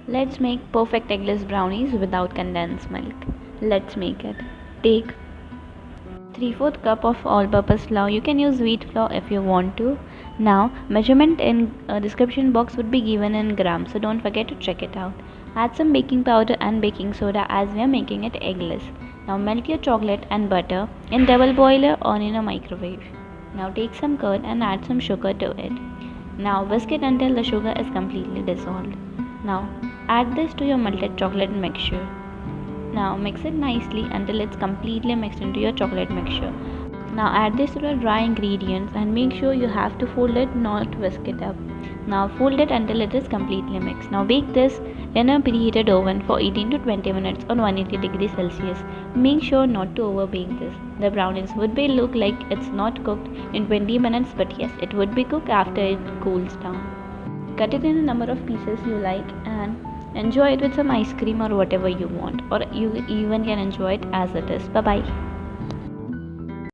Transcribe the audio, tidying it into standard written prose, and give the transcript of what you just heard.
Let's make perfect eggless brownies without condensed milk. Let's make it. Take 3/4 cup of all-purpose flour. You can use wheat flour if you want to. Now, measurement in description box would be given in grams, so don't forget to check it out. Add some baking powder and baking soda as we are making it eggless. Now melt your chocolate and butter in double boiler or in a microwave. Now take some curd and add some sugar to it. Now whisk it until the sugar is completely dissolved. Now add this to your melted chocolate mixture. Now mix it nicely until it's completely mixed into your chocolate mixture. Now add this to the dry ingredients and make sure you have to fold it, not whisk it up. Now fold it until it is completely mixed. Now bake this in a preheated oven for 18 to 20 minutes on 180 degrees Celsius. Make sure not to overbake this. The brownies would be look like it's not cooked in 20 minutes, but yes, it would be cooked after it cools down. Cut it in a number of pieces you like and enjoy it with some ice cream or whatever you want, or you even can enjoy it as it is. Bye bye.